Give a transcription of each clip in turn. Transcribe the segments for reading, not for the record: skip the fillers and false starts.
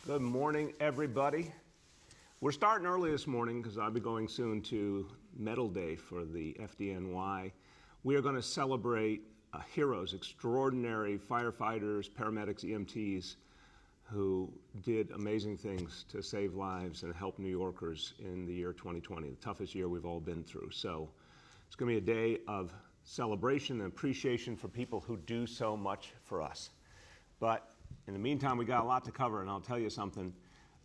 Good morning, everybody. We're starting early this morning because I'll be going soon to Medal Day for the FDNY. We are going to celebrate heroes, extraordinary firefighters, paramedics, EMTs who did amazing things to save lives and help New Yorkers in the year 2020, the toughest year we've all been through. So it's going to be a day of celebration and appreciation for people who do so much for us. But in the meantime, we got a lot to cover, and I'll tell you something.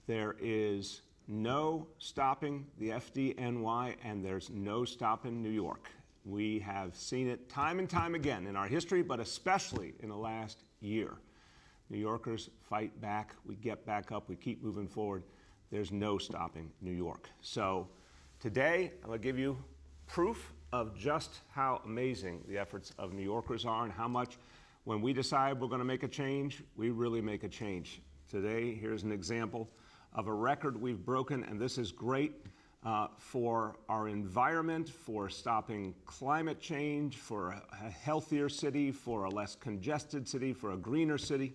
There is no stopping the FDNY, and there's no stopping New York. We have seen it time and time again in our history, but especially in the last year. New Yorkers fight back, we get back up, we keep moving forward. There's no stopping New York. So today, I'm going to give you proof of just how amazing the efforts of New Yorkers are and how much, when we decide we're going to make a change, we really make a change. Today, here's an example of a record we've broken, and this is great for our environment, for stopping climate change, for a healthier city, for a less congested city, for a greener city.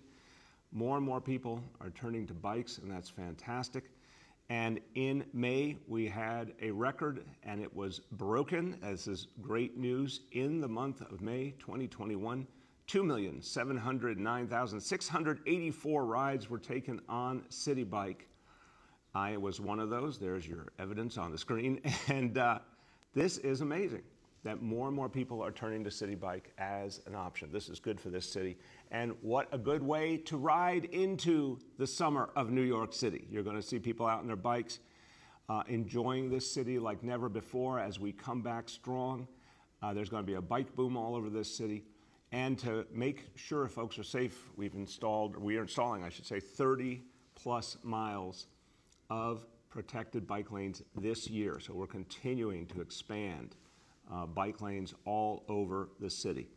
More and more people are turning to bikes, and that's fantastic. And in May, we had a record, and it was broken, as is great news, in the month of May 2021. 2,709,684 rides were taken on City Bike. I was one of those. There's your evidence on the screen. And this is amazing that more and more people are turning to City Bike as an option. This is good for this city. And what a good way to ride into the summer of New York City. You're going to see people out on their bikes enjoying this city like never before as we come back strong. There's going to be a bike boom all over this city. And to make sure folks are safe, we are installing, I should say, 30 plus miles of protected bike lanes this year. So we're continuing to expand bike lanes all over the city.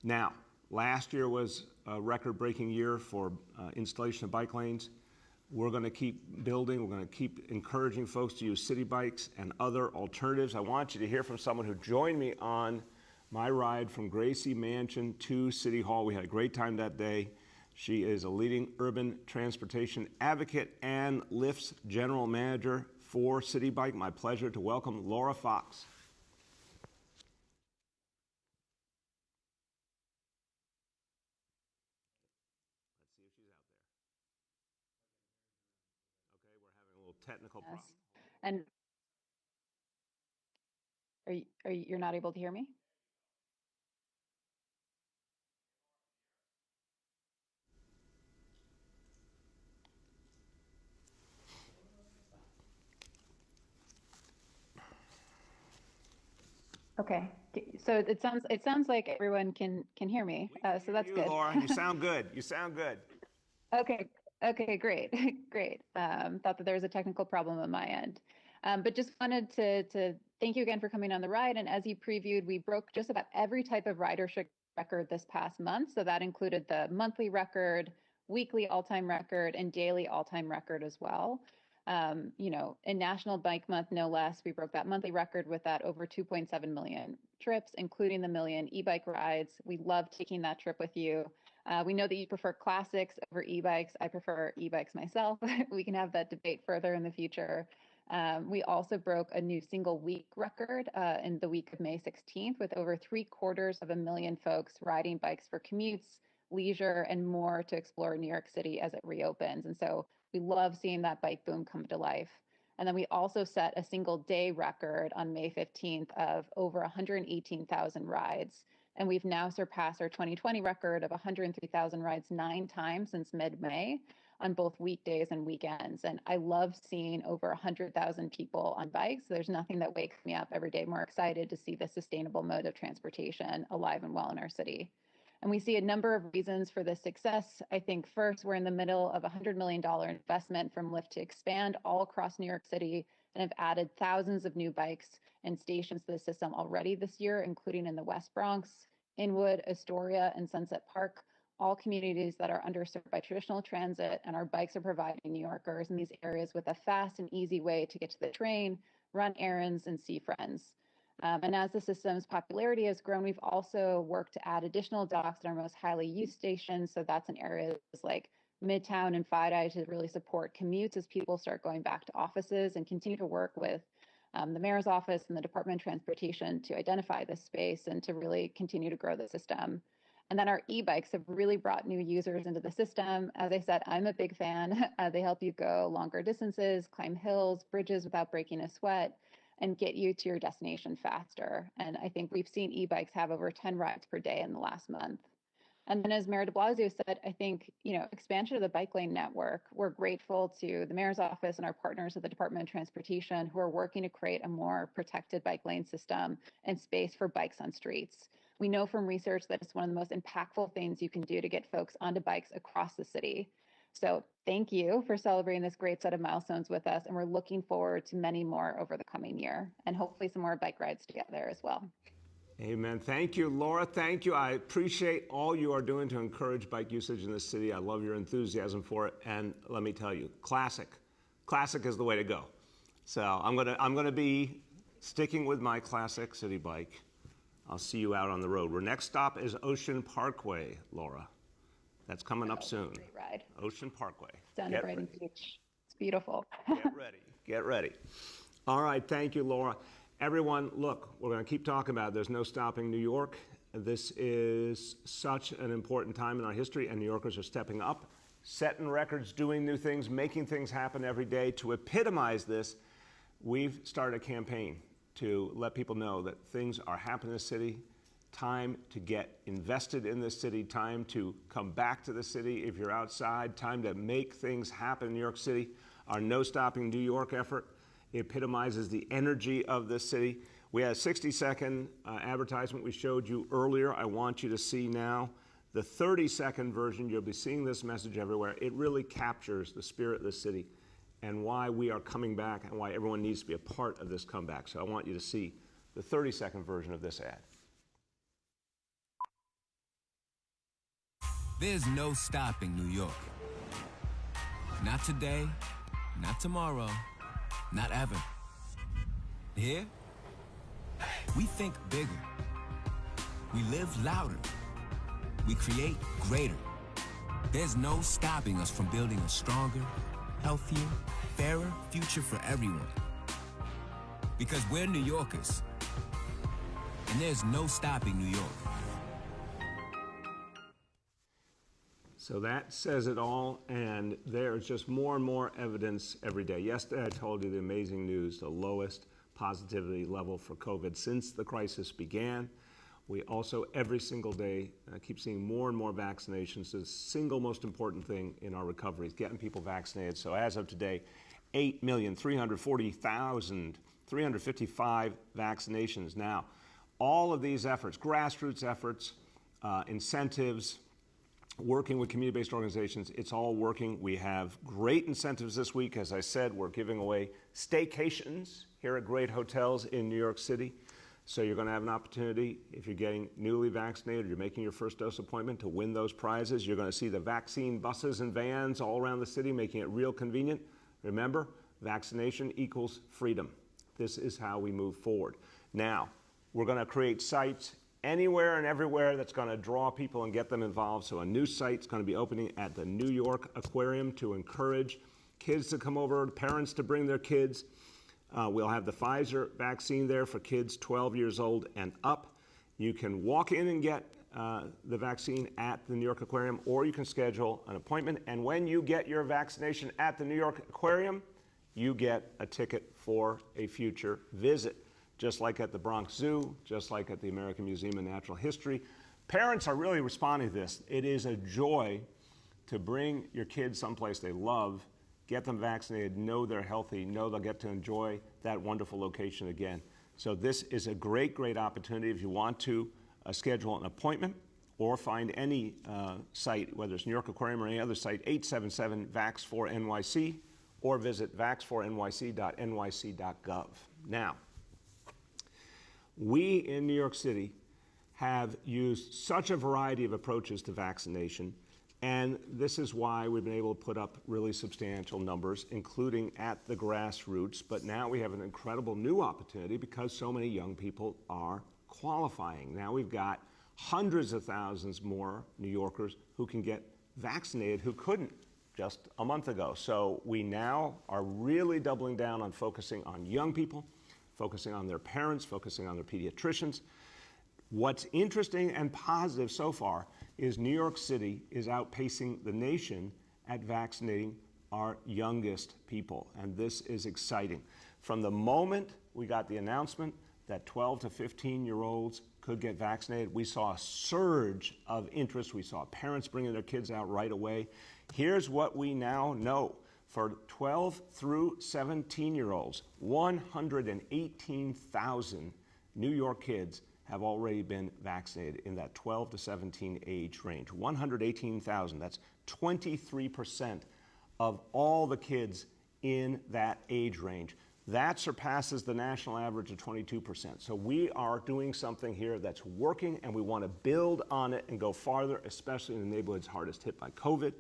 Now, last year was a record-breaking year for installation of bike lanes. We're going to keep building. We're going to keep encouraging folks to use city bikes and other alternatives. I want you to hear from someone who joined me on my ride from Gracie Mansion to City Hall. We had a great time that day. She is a leading urban transportation advocate and Lyft's general manager for City Bike. My pleasure to welcome Laura Fox. Let's see if she's out there. Okay, we're having a little technical problem. And you're not able to hear me? Okay, so it sounds like everyone can hear me, so that's good. Laura, you sound good. You sound good. Okay, great, great. Thought that there was a technical problem on my end, but just wanted to thank you again for coming on the ride. And as you previewed, we broke just about every type of ridership record this past month. So that included the monthly record, weekly all-time record, and daily all-time record as well. In National Bike Month, no less, we broke that monthly record with that over 2.7 million trips, including the million e-bike rides. We love taking that trip with you. We know that you prefer classics over e-bikes. I prefer e-bikes myself. We can have that debate further in the future. We also broke a new single week record in the week of May 16th with over 750,000 folks riding bikes for commutes, leisure, and more to explore New York City as it reopens. And so we love seeing that bike boom come to life. And then we also set a single day record on May 15th of over 118,000 rides. And we've now surpassed our 2020 record of 103,000 rides 9 times since mid-May on both weekdays and weekends. And I love seeing over 100,000 people on bikes. There's nothing that wakes me up every day more excited to see the sustainable mode of transportation alive and well in our city. And we see a number of reasons for this success. I think first, we're in the middle of a $100 million investment from Lyft to expand all across New York City and have added thousands of new bikes and stations to the system already this year, including in the West Bronx, Inwood, Astoria, and Sunset Park, all communities that are underserved by traditional transit, and our bikes are providing New Yorkers in these areas with a fast and easy way to get to the train, run errands, and see friends. And as the system's popularity has grown, we've also worked to add additional docks at our most highly used stations. So that's in areas like Midtown and FIDI to really support commutes as people start going back to offices, and continue to work with the mayor's office and the Department of Transportation to identify this space and to really continue to grow the system. And then our e-bikes have really brought new users into the system. As I said, I'm a big fan. They help you go longer distances, climb hills, bridges without breaking a sweat, and get you to your destination faster. And I think we've seen e-bikes have over 10 rides per day in the last month. And then, as Mayor de Blasio said, I think, expansion of the bike lane network, we're grateful to the mayor's office and our partners at the Department of Transportation who are working to create a more protected bike lane system and space for bikes on streets. We know from research that it's one of the most impactful things you can do to get folks onto bikes across the city. So thank you for celebrating this great set of milestones with us, and we're looking forward to many more over the coming year, and hopefully some more bike rides together as well. Amen. Thank you, Laura. Thank you. I appreciate all you are doing to encourage bike usage in this city. I love your enthusiasm for it. And let me tell you, classic is the way to go. So I'm gonna be sticking with my classic city bike. I'll see you out on the road. Our next stop is Ocean Parkway, Laura. That's coming up soon. Great ride. Ocean Parkway. Down to Brighton Beach. It's beautiful. Get ready. Get ready. All right. Thank you, Laura. Everyone, look, we're going to keep talking about it. There's no stopping New York. This is such an important time in our history, and New Yorkers are stepping up, setting records, doing new things, making things happen every day. To epitomize this, we've started a campaign to let people know that things are happening in the city. Time to get invested in this city, time to come back to the city if you're outside, time to make things happen in New York City. Our No Stopping New York effort epitomizes the energy of this city. We had a 60-second advertisement we showed you earlier. I want you to see now the 30-second version. You'll be seeing this message everywhere. It really captures the spirit of the city and why we are coming back and why everyone needs to be a part of this comeback. So I want you to see the 30-second version of this ad. There's no stopping New York. Not today, not tomorrow, not ever. Here, we think bigger. We live louder. We create greater. There's no stopping us from building a stronger, healthier, fairer future for everyone. Because we're New Yorkers, and there's no stopping New York. So that says it all, and there's just more and more evidence every day. Yesterday I told you the amazing news, the lowest positivity level for COVID since the crisis began. We also, every single day, keep seeing more and more vaccinations. The single most important thing in our recovery is getting people vaccinated. So as of today, 8,340,355 vaccinations. Now, all of these efforts, grassroots efforts, incentives, working with community-based organizations, it's all working. We have great incentives this week. As I said, we're giving away staycations here at great hotels in New York City. So you're going to have an opportunity, if you're getting newly vaccinated, or you're making your first dose appointment, to win those prizes. You're going to see the vaccine buses and vans all around the city, making it real convenient. Remember, vaccination equals freedom. This is how we move forward. Now, we're going to create sites anywhere and everywhere that's going to draw people and get them involved. So a new site's going to be opening at the New York Aquarium to encourage kids to come over, parents to bring their kids. We'll have the Pfizer vaccine there for kids 12 years old and up. You can walk in and get the vaccine at the New York Aquarium, or you can schedule an appointment. And when you get your vaccination at the New York Aquarium, you get a ticket for a future visit. Just like at the Bronx Zoo, just like at the American Museum of Natural History. Parents are really responding to this. It is a joy to bring your kids someplace they love, get them vaccinated, know they're healthy, know they'll get to enjoy that wonderful location again. So this is a great, great opportunity. If you want to schedule an appointment or find any site, whether it's New York Aquarium or any other site, 877-VAX4NYC, or visit vax4nyc.nyc.gov. Now, we in New York City have used such a variety of approaches to vaccination, and this is why we've been able to put up really substantial numbers, including at the grassroots. But now we have an incredible new opportunity because so many young people are qualifying. Now we've got hundreds of thousands more New Yorkers who can get vaccinated who couldn't just a month ago. So we now are really doubling down on focusing on young people, focusing on their parents, focusing on their pediatricians. What's interesting and positive so far is New York City is outpacing the nation at vaccinating our youngest people, and this is exciting. From the moment we got the announcement that 12 to 15-year-olds could get vaccinated, we saw a surge of interest. We saw parents bringing their kids out right away. Here's what we now know. For 12 through 17-year-olds, 118,000 New York kids have already been vaccinated in that 12 to 17 age range. 118,000, that's 23% of all the kids in that age range. That surpasses the national average of 22%. So we are doing something here that's working, and we want to build on it and go farther, especially in the neighborhoods hardest hit by COVID.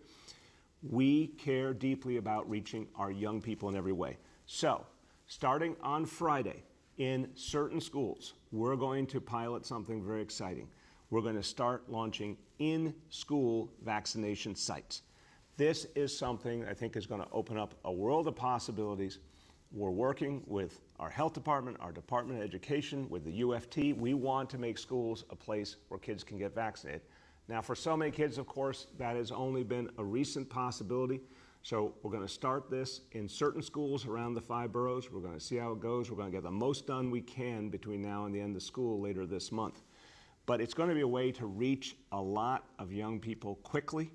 We care deeply about reaching our young people in every way. So, starting on Friday, in certain schools, we're going to pilot something very exciting. We're going to start launching in-school vaccination sites. This is something I think is going to open up a world of possibilities. We're working with our health department, our Department of Education, with the UFT. We want to make schools a place where kids can get vaccinated. Now, for so many kids, of course, that has only been a recent possibility. So we're going to start this in certain schools around the 5 boroughs. We're going to see how it goes. We're going to get the most done we can between now and the end of school later this month. But it's going to be a way to reach a lot of young people quickly,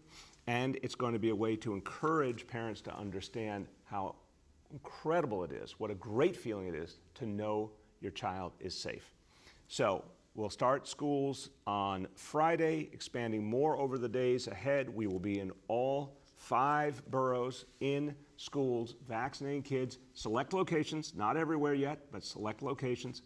and it's going to be a way to encourage parents to understand how incredible it is, what a great feeling it is to know your child is safe. So we'll start schools on Friday, expanding more over the days ahead. We will be in all 5 boroughs in schools, vaccinating kids, select locations, not everywhere yet, but select locations.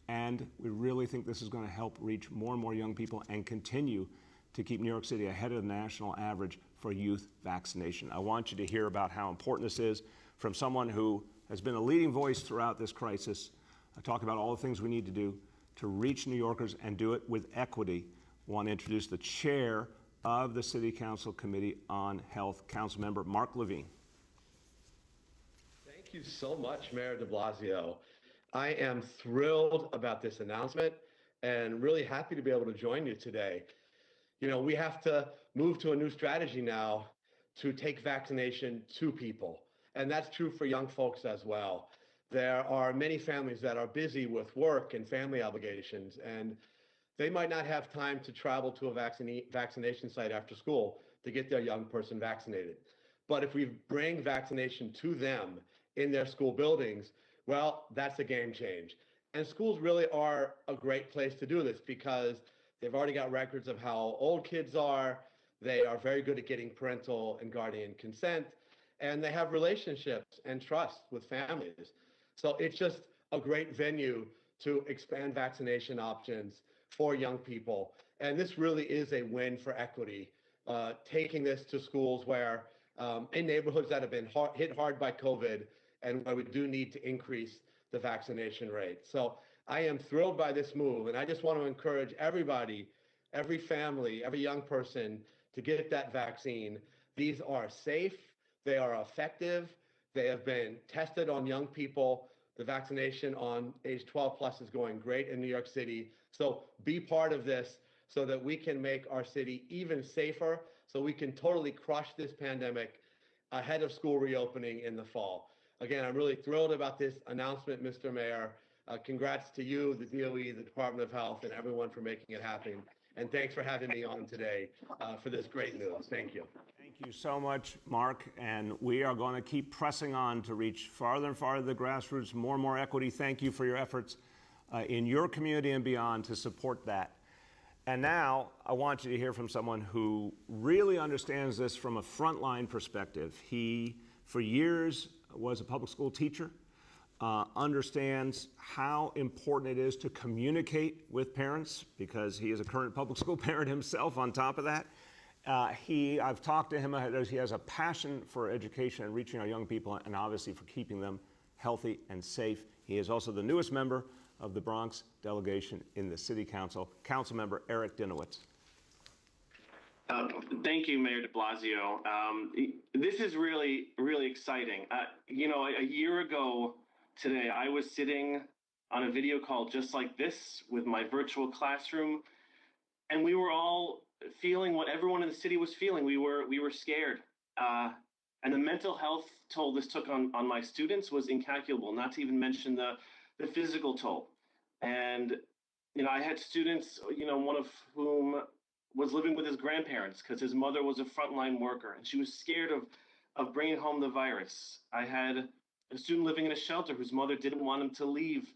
And we really think this is going to help reach more and more young people and continue to keep New York City ahead of the national average for youth vaccination. I want you to hear about how important this is from someone who has been a leading voice throughout this crisis. I talk about all the things we need to do to reach New Yorkers and do it with equity. I want to introduce the chair of the City Council Committee on Health, Councilmember Mark Levine. Thank you so much, Mayor de Blasio. I am thrilled about this announcement and really happy to be able to join you today. You know, we have to move to a new strategy now to take vaccination to people. And that's true for young folks as well. There are many families that are busy with work and family obligations, and they might not have time to travel to a vaccination site after school to get their young person vaccinated. But if we bring vaccination to them in their school buildings, well, that's a game change. And schools really are a great place to do this because they've already got records of how old kids are. They are very good at getting parental and guardian consent, and they have relationships and trust with families. So it's just a great venue to expand vaccination options for young people. And this really is a win for equity, taking this to schools where, in neighborhoods that have been hit hard by COVID and where we do need to increase the vaccination rate. So I am thrilled by this move, and I just want to encourage everybody, every family, every young person to get that vaccine. These are safe, they are effective, they have been tested on young people. The vaccination on age 12 plus is going great in New York City. So be part of this so that we can make our city even safer, so we can totally crush this pandemic ahead of school reopening in the fall. Again, I'm really thrilled about this announcement, Mr. Mayor. Congrats to you, the DOE, the Department of Health, and everyone for making it happen. And thanks for having me on today for this great news. Thank you. Thank you so much, Mark. And we are going to keep pressing on to reach farther and farther the grassroots, more and more equity. Thank you for your efforts in your community and beyond to support that. And now I want you to hear from someone who really understands this from a frontline perspective. He, for years, was a public school teacher, understands how important it is to communicate with parents because he is a current public school parent himself on top of that. I've talked to him, he has a passion for education and reaching our young people and obviously for keeping them healthy and safe. He is also the newest member of the Bronx delegation in the City Council, Councilmember Eric Dinowitz. Thank you, Mayor de Blasio. This is really, really exciting. A year ago today, I was sitting on a video call just like this with my virtual classroom, and we were all feeling what everyone in the city was feeling. We were scared, and the mental health toll this took on my students was incalculable. Not to even mention the physical toll. And I had students, one of whom was living with his grandparents because his mother was a frontline worker and she was scared of bringing home the virus. I had a student living in a shelter whose mother didn't want him to leave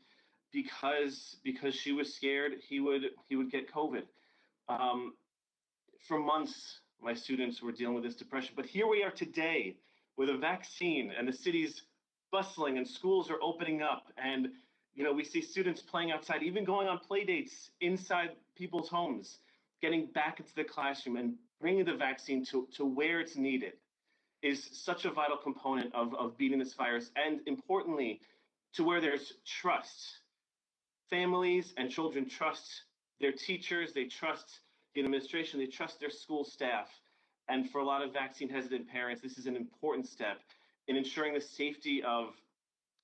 because she was scared he would get COVID. For months, my students were dealing with this depression, but here we are today with a vaccine and the city's bustling and schools are opening up, and we see students playing outside, even going on play dates inside people's homes, getting back into the classroom and bringing the vaccine to where it's needed is such a vital component of beating this virus, and importantly, to where there's trust. Families and children trust their teachers, they trust the administration, they trust their school staff. And for a lot of vaccine hesitant parents, this is an important step in ensuring the safety of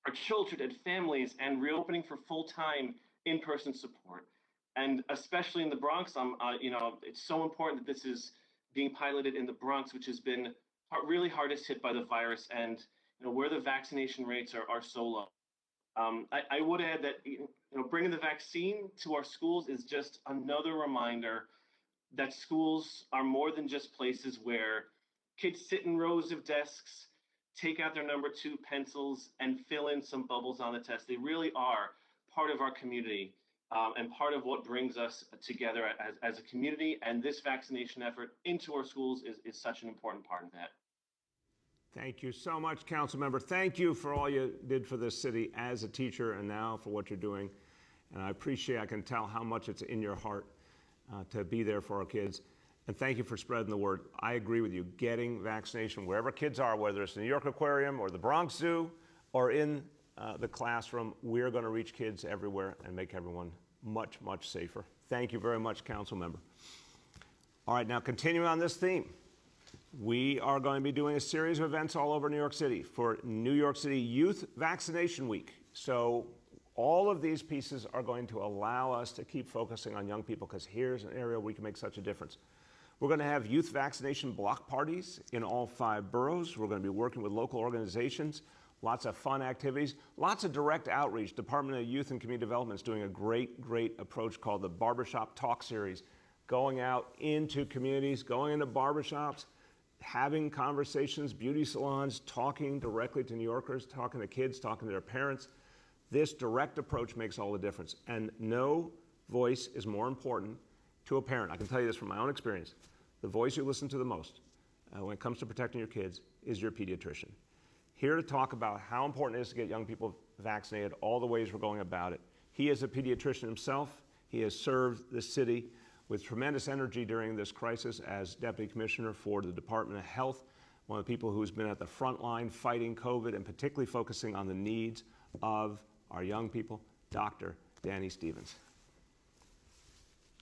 our children and families and reopening for full-time in-person support. And especially in the Bronx, it's so important that this is being piloted in the Bronx, which has been really hardest hit by the virus, and where the vaccination rates are so low. I would add that bringing the vaccine to our schools is just another reminder that schools are more than just places where kids sit in rows of desks, take out their number 2 pencils, and fill in some bubbles on the test. They really are part of our community and part of what brings us together as a community. And this vaccination effort into our schools is such an important part of that. Thank you so much, Councilmember. Thank you for all you did for this city as a teacher and now for what you're doing. And I can tell how much it's in your heart to be there for our kids. And thank you for spreading the word. I agree with you. Getting vaccination wherever kids are, whether it's the New York Aquarium or the Bronx Zoo or in the classroom, we're going to reach kids everywhere and make everyone much, much safer. Thank you very much, Councilmember. All right, now continuing on this theme, we are going to be doing a series of events all over New York City for New York City Youth Vaccination Week. So all of these pieces are going to allow us to keep focusing on young people, because here's an area where we can make such a difference. We're going to have youth vaccination block parties in all 5 boroughs. We're going to be working with local organizations, lots of fun activities, lots of direct outreach. Department of Youth and Community Development is doing a great approach called the Barbershop Talk Series, going out into communities, going into barbershops, having conversations, beauty salons, talking directly to New Yorkers, talking to kids, talking to their parents. This direct approach makes all the difference. And no voice is more important to a parent. I can tell you this from my own experience. The voice you listen to the most when it comes to protecting your kids is your pediatrician. Here to talk about how important it is to get young people vaccinated, all the ways we're going about it. He is a pediatrician himself. He has served the city with tremendous energy during this crisis as Deputy Commissioner for the Department of Health, one of the people who's been at the front line fighting COVID and particularly focusing on the needs of our young people, Dr. Danny Stevens.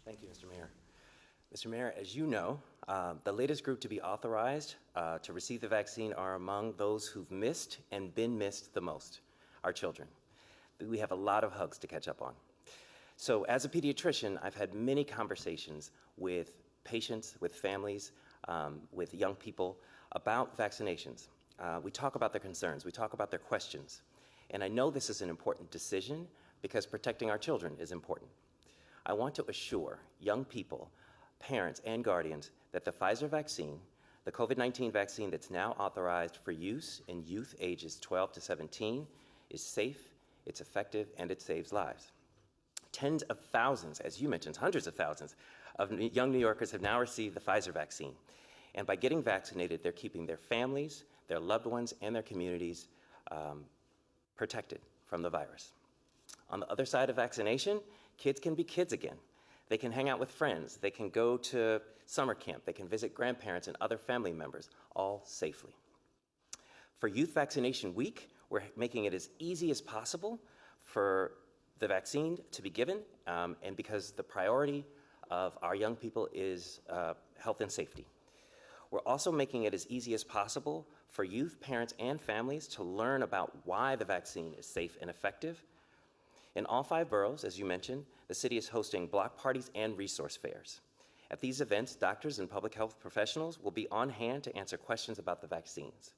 Thank you, Mr. Mayor. Mr. Mayor, as you know, the latest group to be authorized to receive the vaccine are among those who've missed and been missed the most, our children. We have a lot of hugs to catch up on. So as a pediatrician, I've had many conversations with patients, with families, with young people about vaccinations. We talk about their concerns, we talk about their questions. And I know this is an important decision because protecting our children is important. I want to assure young people, parents, and guardians that the Pfizer vaccine, the COVID-19 vaccine that's now authorized for use in youth ages 12 to 17, is safe, it's effective, and it saves lives. Tens of thousands, as you mentioned, hundreds of thousands of young New Yorkers have now received the Pfizer vaccine. And by getting vaccinated, they're keeping their families, their loved ones, and their communities protected from the virus. On the other side of vaccination, kids can be kids again. They can hang out with friends. They can go to summer camp. They can visit grandparents and other family members, all safely. For Youth Vaccination Week, we're making it as easy as possible for the vaccine to be given, and because the priority of our young people is health and safety. We're also making it as easy as possible for youth, parents, and families to learn about why the vaccine is safe and effective. In all 5 boroughs, as you mentioned, the city is hosting block parties and resource fairs. At these events, doctors and public health professionals will be on hand to answer questions about the vaccines.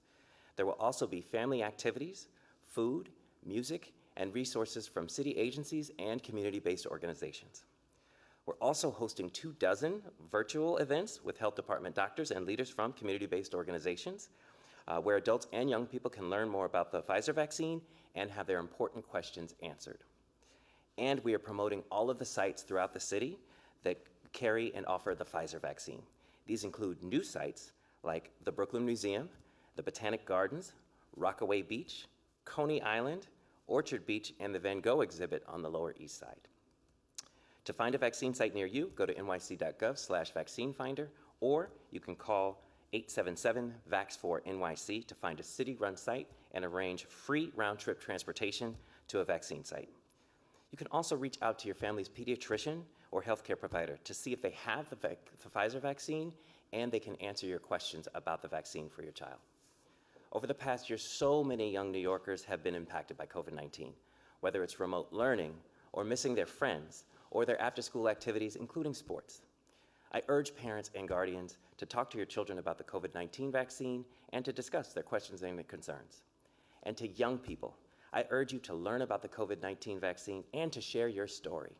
There will also be family activities, food, music, and resources from city agencies and community-based organizations. We're also hosting 24 virtual events with health department doctors and leaders from community-based organizations, where adults and young people can learn more about the Pfizer vaccine and have their important questions answered. And we are promoting all of the sites throughout the city that carry and offer the Pfizer vaccine. These include new sites like the Brooklyn Museum, the Botanic Gardens, Rockaway Beach, Coney Island, Orchard Beach, and the Van Gogh exhibit on the Lower East Side. To find a vaccine site near you, go to nyc.gov/vaccinefinder, or you can call 877-VAX4-NYC to find a city-run site and arrange free round-trip transportation to a vaccine site. You can also reach out to your family's pediatrician or healthcare provider to see if they have the Pfizer vaccine, and they can answer your questions about the vaccine for your child. Over the past year, so many young New Yorkers have been impacted by COVID-19, whether it's remote learning or missing their friends or their after-school activities, including sports. I urge parents and guardians to talk to your children about the COVID-19 vaccine and to discuss their questions and their concerns. And to young people, I urge you to learn about the COVID-19 vaccine and to share your story.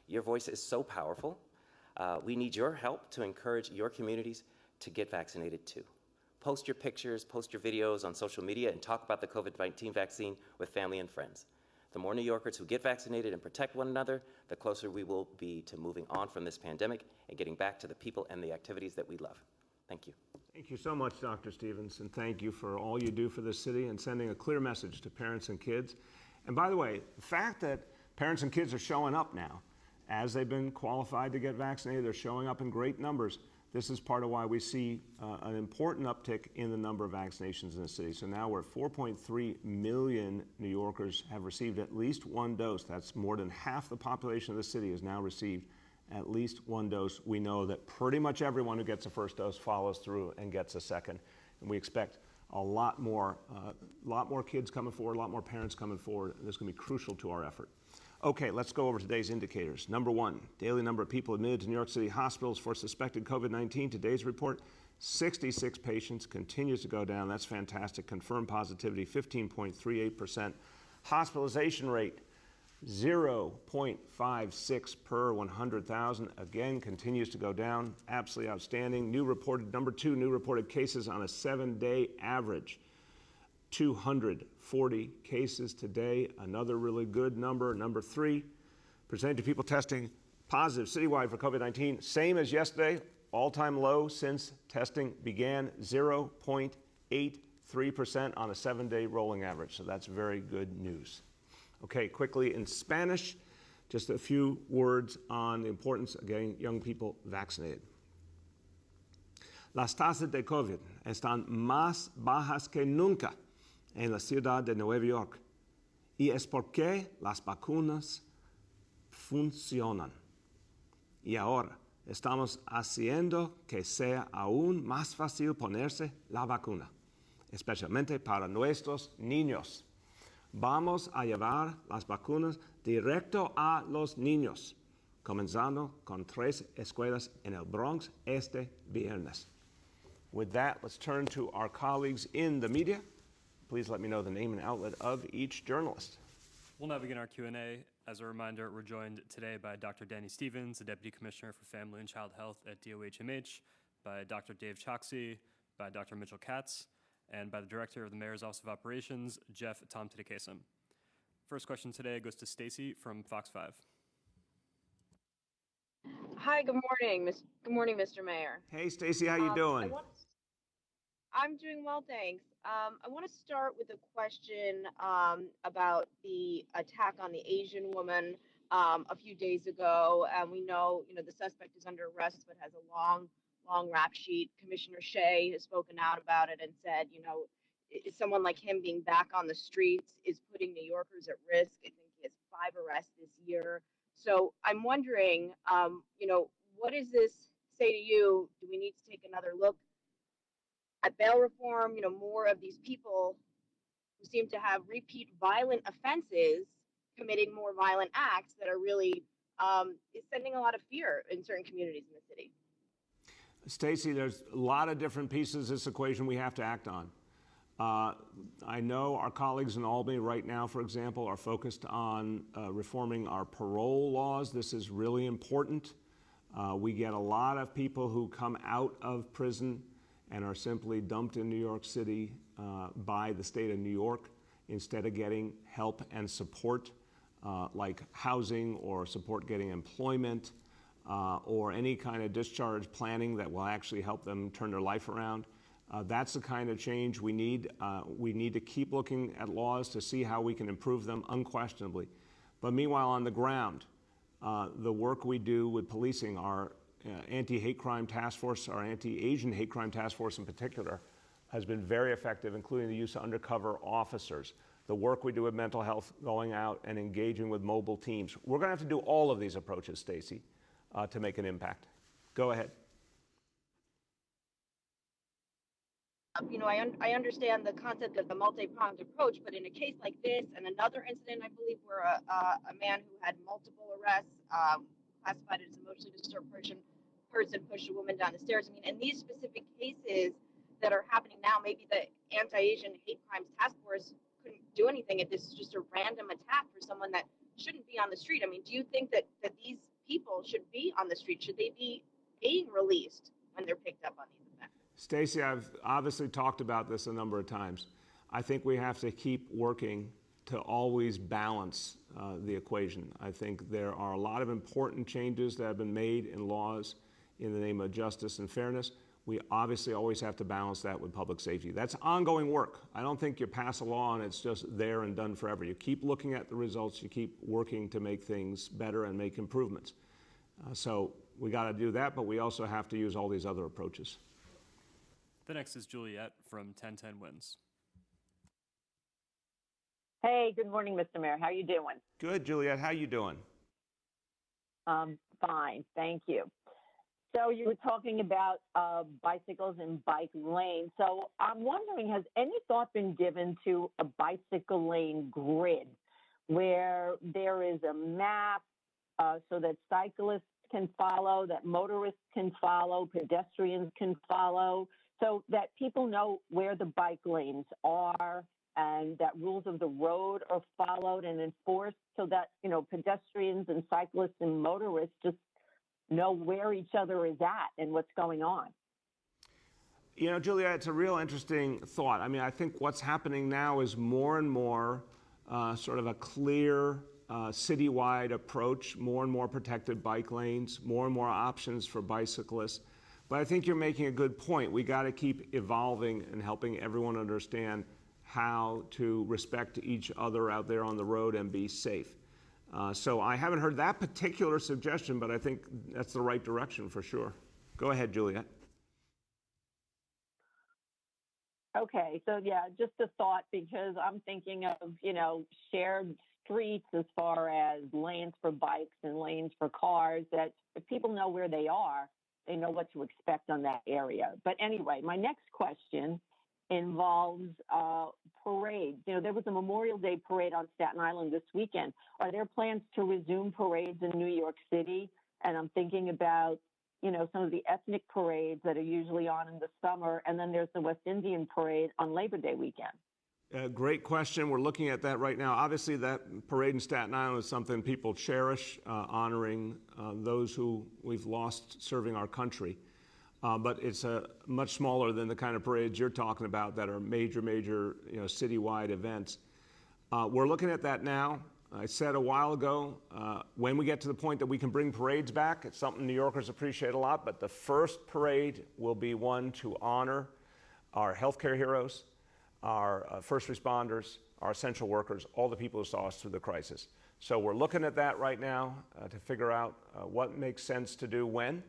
Your voice is so powerful. We need your help to encourage your communities to get vaccinated too. Post your pictures, post your videos on social media, and talk about the COVID-19 vaccine with family and friends. The more New Yorkers who get vaccinated and protect one another, the closer we will be to moving on from this pandemic and getting back to the people and the activities that we love. Thank you. Thank you so much, Dr. Stevens, and thank you for all you do for this city and sending a clear message to parents and kids. And by the way, the fact that parents and kids are showing up now, as they've been qualified to get vaccinated, they're showing up in great numbers. This is part of why we see an important uptick in the number of vaccinations in the city. So now we're at 4.3 million New Yorkers have received at least 1 dose. That's more than half the population of the city has now received at least 1 dose. We know that pretty much everyone who gets a first dose follows through and gets a second. And we expect a lot more kids coming forward, a lot more parents coming forward. This is going to be crucial to our effort. Okay, let's go over today's indicators. Number 1, daily number of people admitted to New York City hospitals for suspected COVID-19. Today's report, 66 patients, continues to go down. That's fantastic. Confirmed positivity, 15.38%. Hospitalization rate, 0.56 per 100,000. Again, continues to go down. Absolutely outstanding. Number 2, new reported cases on a 7-day average. 240 cases today, another really good number. Number 3, percentage of people testing positive citywide for COVID-19, same as yesterday, all-time low since testing began, 0.83% on a 7-day rolling average. So that's very good news. Okay, quickly in Spanish, just a few words on the importance of getting young people vaccinated. Las tasas de COVID están más bajas que nunca en la ciudad de Nueva York, y es porque las vacunas funcionan. Y ahora estamos haciendo que sea aún más fácil ponerse la vacuna, especialmente para nuestros niños. Vamos a llevar las vacunas directo a los niños, comenzando con 3 escuelas en el Bronx este viernes. With that, let's turn to our colleagues in the media. Please let me know the name and outlet of each journalist. We'll now begin our Q&A. As a reminder, we're joined today by Dr. Danny Stevens, the Deputy Commissioner for Family and Child Health at DOHMH, by Dr. Dave Choksi, by Dr. Mitchell Katz, and by the Director of the Mayor's Office of Operations, Jeff Tom Tidekasem. First question today goes to Stacy from Fox 5. Hi, good morning. Good morning, Mr. Mayor. Hey, Stacy, how you doing? I'm doing well, thanks. I want to start with a question about the attack on the Asian woman a few days ago. And we know, the suspect is under arrest, but has a long rap sheet. Commissioner Shea has spoken out about it and said, someone like him being back on the streets is putting New Yorkers at risk. I think he has 5 arrests this year. So I'm wondering, what does this say to you? Do we need to take another look at bail reform? More of these people who seem to have repeat violent offenses, committing more violent acts that are really is sending a lot of fear in certain communities in the city. Stacey, there's a lot of different pieces of this equation we have to act on. I know our colleagues in Albany right now, for example, are focused on reforming our parole laws. This is really important. We get a lot of people who come out of prison and are simply dumped in New York City by the state of New York instead of getting help and support like housing or support getting employment or any kind of discharge planning that will actually help them turn their life around. That's the kind of change we need. We need to keep looking at laws to see how we can improve them unquestionably. But meanwhile, on the ground, the work we do with policing, our anti-hate crime task force, our anti-Asian hate crime task force in particular, has been very effective, including the use of undercover officers. The work we do with mental health, going out and engaging with mobile teams. We're going to have to do all of these approaches, Stacey, to make an impact. Go ahead. I understand the concept of the multi-pronged approach, but in a case like this and another incident, I believe, where a man who had multiple arrests, classified as emotionally disturbed person pushed a woman down the stairs. In these specific cases that are happening now, maybe the anti-Asian hate crimes task force couldn't do anything if this is just a random attack for someone that shouldn't be on the street. Do you think that these people should be on the street? Should they be being released when they're picked up on these events? Stacey, I've obviously talked about this a number of times. I think we have to keep working to always balance the equation. I think there are a lot of important changes that have been made in laws in the name of justice and fairness. We obviously always have to balance that with public safety. That's ongoing work. I don't think you pass a law and it's just there and done forever. You keep looking at the results, you keep working to make things better and make improvements. So we got to do that, but we also have to use all these other approaches. The next is Juliet from 1010 Wins. Hey, good morning, Mr. Mayor. How you doing? Good, Juliet. How you doing? Fine, thank you. So you were talking about bicycles and bike lanes. So I'm wondering, has any thought been given to a bicycle lane grid where there is a map so that cyclists can follow, that motorists can follow, pedestrians can follow, so that people know where the bike lanes are and that rules of the road are followed and enforced so that, pedestrians and cyclists and motorists just know where each other is at and what's going on? Julia, it's a real interesting thought. I think what's happening now is more and more sort of a clear citywide approach, more and more protected bike lanes, more and more options for bicyclists. But I think you're making a good point. We got to keep evolving and helping everyone understand how to respect each other out there on the road and be safe. So I haven't heard that particular suggestion, but I think that's the right direction for sure. Go ahead, Juliet. Okay, so yeah, just a thought, because I'm thinking of, shared streets as far as lanes for bikes and lanes for cars, that if people know where they are, they know what to expect on that area. But anyway, my next question involves parades. There was a Memorial Day parade on Staten Island this weekend. Are there plans to resume parades in New York City? And I'm thinking about, some of the ethnic parades that are usually on in the summer, and then there's the West Indian parade on Labor Day weekend. Great question. We're looking at that right now. Obviously, that parade in Staten Island is something people cherish, honoring those who we've lost serving our country. But it's much smaller than the kind of parades you're talking about that are major, citywide events. We're looking at that now. I said a while ago, when we get to the point that we can bring parades back, it's something New Yorkers appreciate a lot, but the first parade will be one to honor our healthcare heroes, our first responders, our essential workers, all the people who saw us through the crisis. So we're looking at that right now to figure out what makes sense to do when.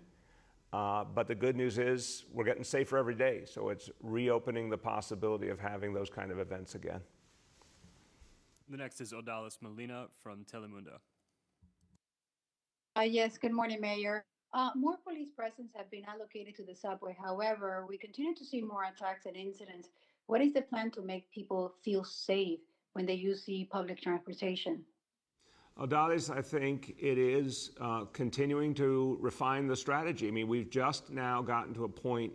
But the good news is we're getting safer every day, so it's reopening the possibility of having those kind of events again. The next is Odalis Molina from Telemundo. Yes, good morning, Mayor. More police presence have been allocated to the subway. However, we continue to see more attacks and incidents. What is the plan to make people feel safe when they use the public transportation? Odalis, I think it is continuing to refine the strategy. I mean, we've just now gotten to a point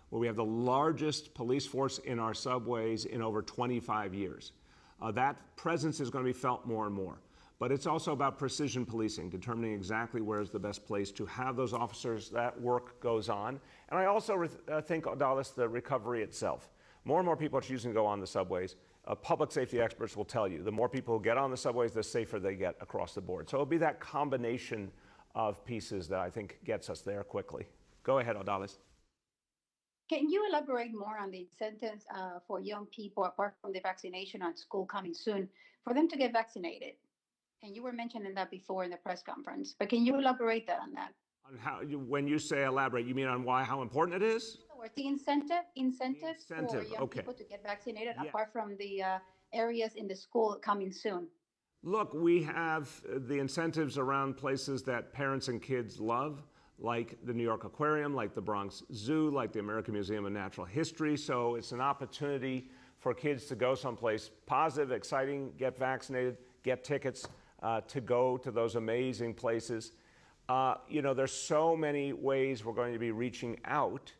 where we have the largest police force in our subways in over 25 years. That presence is going to be felt more and more. But it's also about precision policing, determining exactly where is the best place to have those officers. That work goes on. And I also think, Odalis, the recovery itself. More and more people are choosing to go on the subways. Public safety experts will tell you, the more people who get on the subways, the safer they get across the board. So it'll be that combination of pieces that I think gets us there quickly. Go ahead, Odalis. Can you elaborate more on the incentives for young people, apart from the vaccination on school coming soon, for them to get vaccinated? And you were mentioning that before in the press conference, but can you elaborate on that? On how, when you say elaborate, you mean on how important it is? The incentive for young people to get vaccinated, apart from the areas in the school coming soon. Look, we have the incentives around places that parents and kids love, like the New York Aquarium, like the Bronx Zoo, like the American Museum of Natural History. So it's an opportunity for kids to go someplace positive, exciting, get vaccinated, get tickets to go to those amazing places. There's so many ways we're going to be reaching out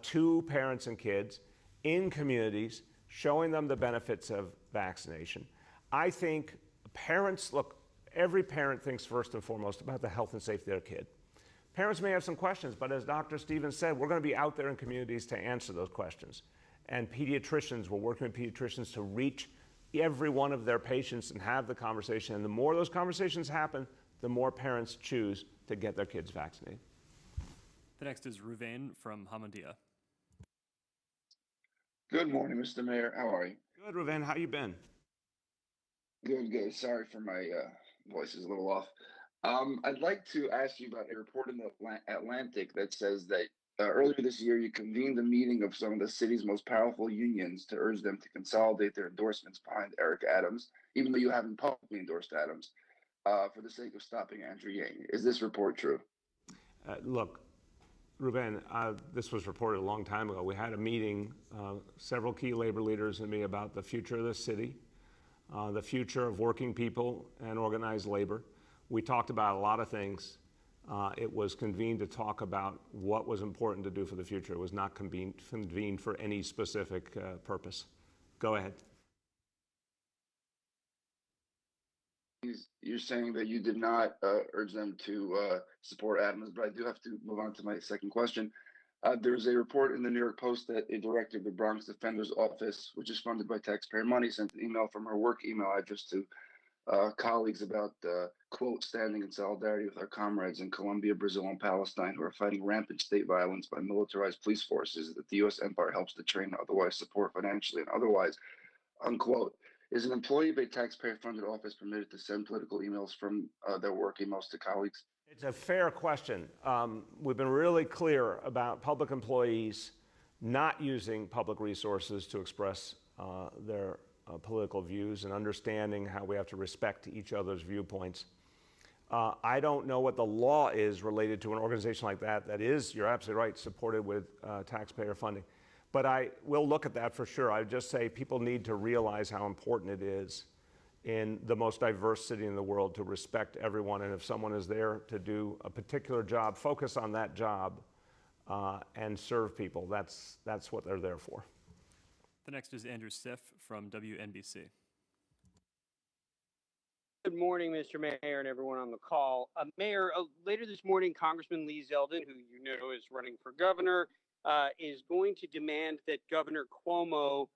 to parents and kids in communities, showing them the benefits of vaccination. I think parents, look, every parent thinks first and foremost about the health and safety of their kid. Parents may have some questions, but as Dr. Stevens said, we're going to be out there in communities to answer those questions. And pediatricians, we're working with pediatricians to reach every one of their patients and have the conversation. And the more those conversations happen, the more parents choose to get their kids vaccinated. The next is Ruvain from Hamondia. Good morning, Mr. Mayor. How are you? Good, Ruvain. How you been? Good, good. Sorry for my voice is a little off. I'd like to ask you about a report in the Atlantic that says that earlier this year you convened a meeting of some of the city's most powerful unions to urge them to consolidate their endorsements behind Eric Adams, even though you haven't publicly endorsed Adams, for the sake of stopping Andrew Yang. Is this report true? Look, Ruben, this was reported a long time ago. We had a meeting, several key labor leaders and me, about the future of the city, the future of working people and organized labor. We talked about a lot of things. It was convened to talk about what was important to do for the future. It was not convened for any specific purpose. Go ahead. You're saying that you did not urge them to support Adams, but I do have to move on to my second question. There's a report in the New York Post that a director of the Bronx Defender's Office, which is funded by taxpayer money, sent an email from her work email address to colleagues about, quote, standing in solidarity with our comrades in Colombia, Brazil, and Palestine who are fighting rampant state violence by militarized police forces that the U.S. empire helps to train and otherwise support financially and otherwise, unquote. Is an employee of a taxpayer-funded office permitted to send political emails from their work emails to colleagues? It's a fair question. We've been really clear about public employees not using public resources to express their political views and understanding how we have to respect each other's viewpoints. I don't know what the law is related to an organization like that that is, you're absolutely right, supported with taxpayer funding. But I will look at that for sure. I would just say people need to realize how important it is in the most diverse city in the world to respect everyone. And if someone is there to do a particular job, focus on that job and serve people. That's what they're there for. The next is Andrew Siff from WNBC. Good morning, Mr. Mayor and everyone on the call. Mayor, later this morning, Congressman Lee Zeldin, who you know is running for governor, is going to demand that Governor Cuomo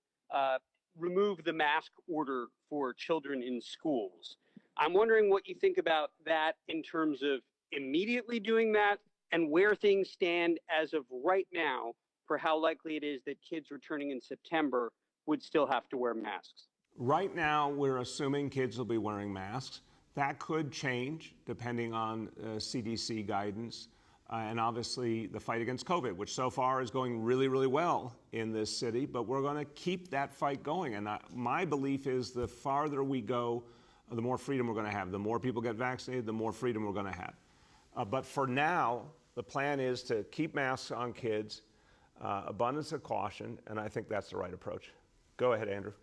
remove the mask order for children in schools. I'm wondering what you think about that in terms of immediately doing that and where things stand as of right now for how likely it is that kids returning in September would still have to wear masks. Right now, we're assuming kids will be wearing masks. That could change depending on CDC guidance. And obviously the fight against COVID, which so far is going really, really well in this city, but we're going to keep that fight going. And my belief is the farther we go, the more freedom we're going to have. The more people get vaccinated, the more freedom we're going to have. But for now, The plan is to keep masks on kids, abundance of caution, and I think that's the right approach. Go ahead, Andrew.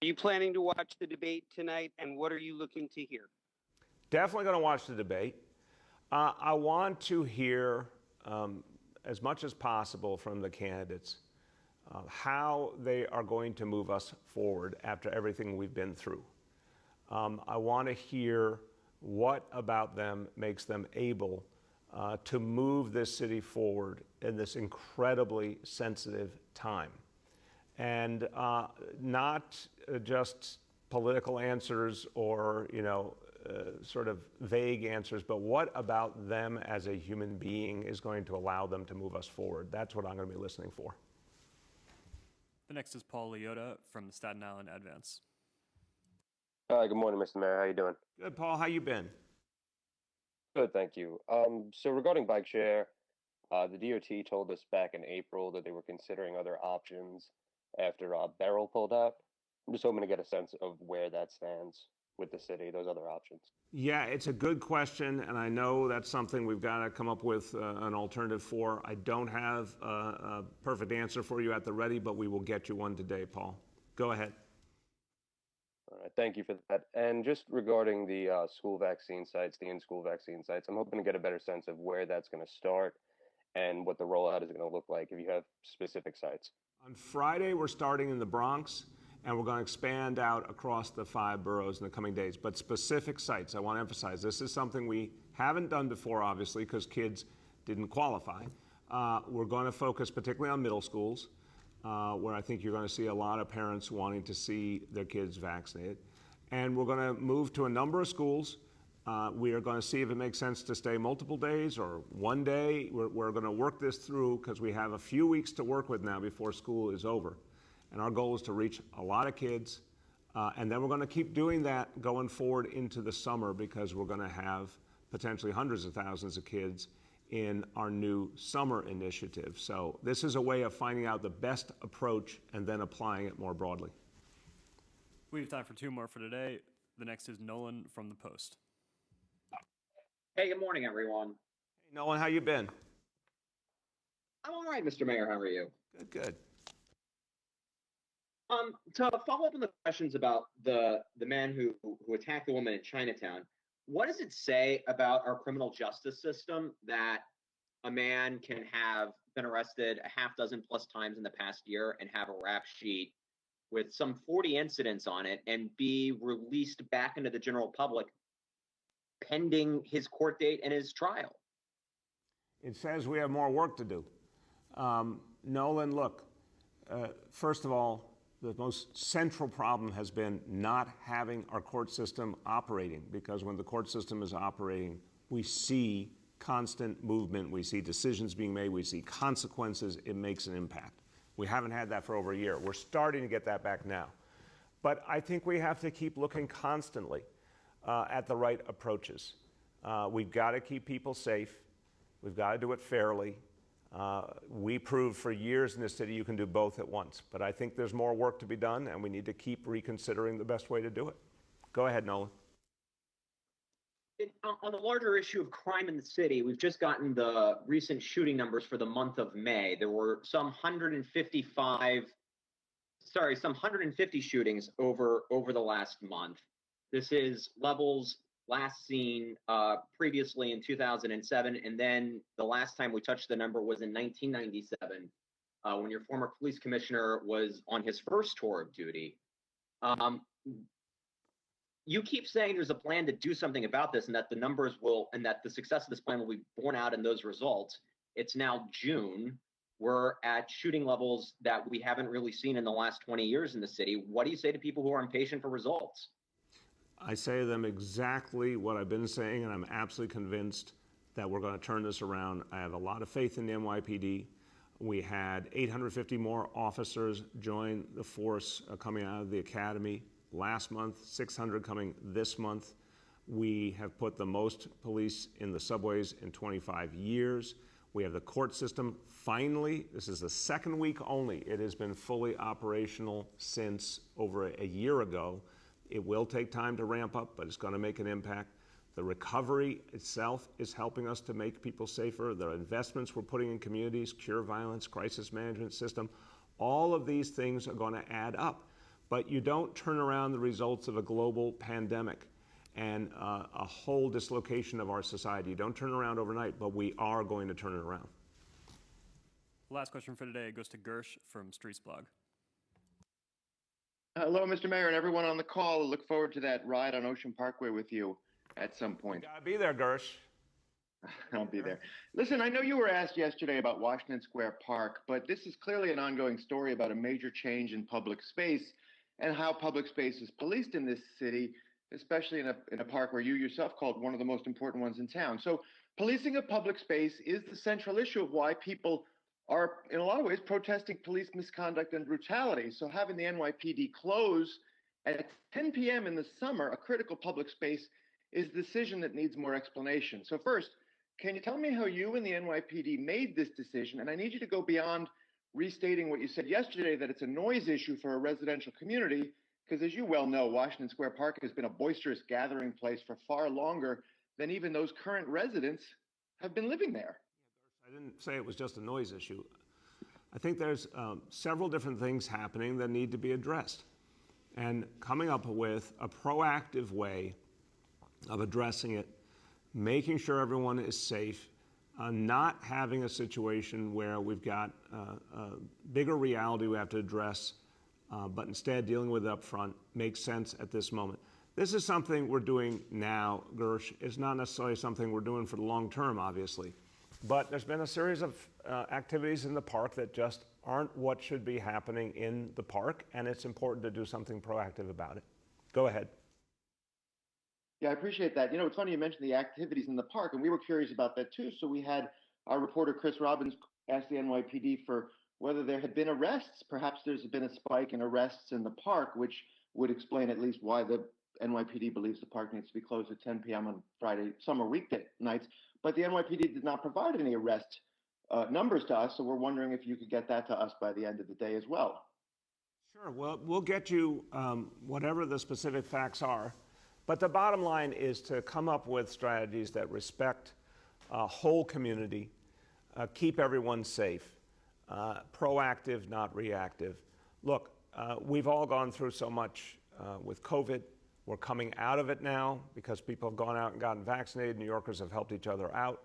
Are you planning to watch the debate tonight, and what are you looking to hear? Definitely going to watch the debate. I want to hear as much as possible from the candidates how they are going to move us forward after everything we've been through. I want to hear what about them makes them able to move this city forward in this incredibly sensitive time. And not just political answers or, sort of vague answers, but what about them as a human being is going to allow them to move us forward? That's what I'm going to be listening for. The next is Paul Leota from the Staten Island Advance. Hi, good morning, Mr. Mayor. How you doing? Good, Paul. How you been? Good, thank you. So regarding bike share, the DOT told us back in April that they were considering other options after Beryl pulled out. I'm just hoping to get a sense of where that stands with the city, those other options. Yeah, it's a good question, and I know that's something we've got to come up with an alternative for. I don't have a perfect answer for you at the ready, but we will get you one today, Paul. Go ahead. All right, thank you for that. And just regarding the school vaccine sites, the in-school vaccine sites, I'm hoping to get a better sense of where that's going to start and what the rollout is going to look like if you have specific sites. On Friday, we're starting in the Bronx, and we're going to expand out across the 5 boroughs in the coming days. But specific sites, I want to emphasize, this is something we haven't done before, obviously, because kids didn't qualify. We're going to focus particularly on middle schools, where I think you're going to see a lot of parents wanting to see their kids vaccinated. And we're going to move to a number of schools. We are going to see if it makes sense to stay multiple days or one day. We're going to work this through because we have a few weeks to work with now before school is over. And our goal is to reach a lot of kids. And then we're going to keep doing that going forward into the summer because we're going to have potentially hundreds of thousands of kids in our new summer initiative. So this is a way of finding out the best approach and then applying it more broadly. We have time for 2 more for today. The next is Nolan from the Post. Hey, good morning, everyone. Hey, Nolan, how you been? I'm all right, Mr. Mayor. How are you? Good, good. To follow up on the questions about the man who attacked the woman in Chinatown, what does it say about our criminal justice system that a man can have been arrested a half dozen plus times in the past year and have a rap sheet with some 40 incidents on it and be released back into the general public pending his court date and his trial? It says we have more work to do. Nolan, look, first of all, the most central problem has been not having our court system operating, because when the court system is operating, we see constant movement, we see decisions being made, we see consequences, it makes an impact. We haven't had that for over a year. We're starting to get that back now. But I think we have to keep looking constantly at the right approaches. We've got to keep people safe. We've got to do it fairly. We proved for years in this city you can do both at once. But I think there's more work to be done, and we need to keep reconsidering the best way to do it. Go ahead, Nolan. On the larger issue of crime in the city, we've just gotten the recent shooting numbers for the month of May. There were some 150 shootings over the last month. This is levels last seen previously in 2007, and then the last time we touched the number was in 1997, when your former police commissioner was on his first tour of duty. You keep saying there's a plan to do something about this and that the numbers will, and that the success of this plan will be borne out in those results. It's now June. We're at shooting levels that we haven't really seen in the last 20 years in the city. What do you say to people who are impatient for results? I say to them exactly what I've been saying, and I'm absolutely convinced that we're going to turn this around. I have a lot of faith in the NYPD. We had 850 more officers join the force coming out of the academy last month, 600 coming this month. We have put the most police in the subways in 25 years. We have the court system finally, this is the second week only, it has been fully operational since over a year ago. It will take time to ramp up, but it's going to make an impact. The recovery itself is helping us to make people safer. The investments we're putting in communities, cure violence, crisis management system, all of these things are going to add up. But you don't turn around the results of a global pandemic and a whole dislocation of our society. You don't turn it around overnight, but we are going to turn it around. Last question for today goes to Gersh from Streets Blog. Hello, Mr. Mayor, and everyone on the call. I look forward to that ride on Ocean Parkway with you at some point. You gotta be there, Gersh. I'll be there. Listen, I know you were asked yesterday about Washington Square Park, but this is clearly an ongoing story about a major change in public space and how public space is policed in this city, especially in a park where you yourself called one of the most important ones in town. So policing of public space is the central issue of why people are, in a lot of ways, protesting police misconduct and brutality. So having the NYPD close at 10 p.m. in the summer, a critical public space, is a decision that needs more explanation. So first, can you tell me how you and the NYPD made this decision? And I need you to go beyond restating what you said yesterday, that it's a noise issue for a residential community, because as you well know, Washington Square Park has been a boisterous gathering place for far longer than even those current residents have been living there. I didn't say it was just a noise issue. I think there's several different things happening that need to be addressed. And coming up with a proactive way of addressing it, making sure everyone is safe, not having a situation where we've got a bigger reality we have to address, but instead dealing with it up front makes sense at this moment. This is something we're doing now, Gersh. It's not necessarily something we're doing for the long term, obviously. But there's been a series of activities in the park that just aren't what should be happening in the park, and it's important to do something proactive about it. Go ahead. Yeah, I appreciate that. You know, it's funny you mentioned the activities in the park, and we were curious about that too. So we had our reporter, Chris Robbins, ask the NYPD for whether there had been arrests. Perhaps there's been a spike in arrests in the park, which would explain at least why the NYPD believes the park needs to be closed at 10 p.m. on Friday, summer weekday nights. But the NYPD did not provide any arrest numbers to us, so we're wondering if you could get that to us by the end of the day as well. Sure, well, we'll get you whatever the specific facts are. But the bottom line is to come up with strategies that respect a whole community, keep everyone safe, proactive, not reactive. Look, we've all gone through so much with COVID. We're coming out of it now because people have gone out and gotten vaccinated. New Yorkers have helped each other out.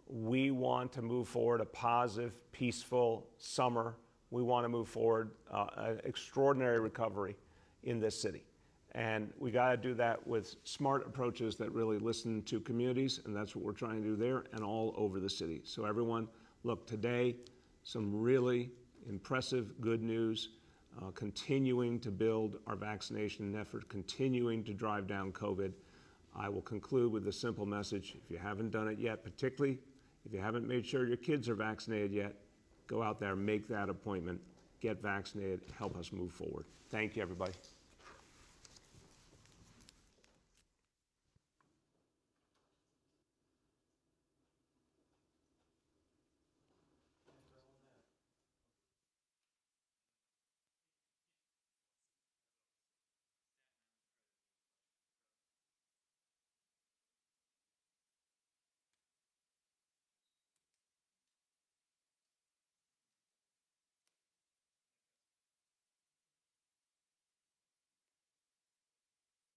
We want to move forward a positive, peaceful summer. We want to move forward an extraordinary recovery in this city. And we got to do that with smart approaches that really listen to communities, and that's what we're trying to do there and all over the city. So everyone, look, today, some really impressive good news. Continuing to build our vaccination effort, continuing to drive down COVID. I will conclude with a simple message. If you haven't done it yet, particularly if you haven't made sure your kids are vaccinated yet, go out there, make that appointment, get vaccinated, help us move forward. Thank you, everybody.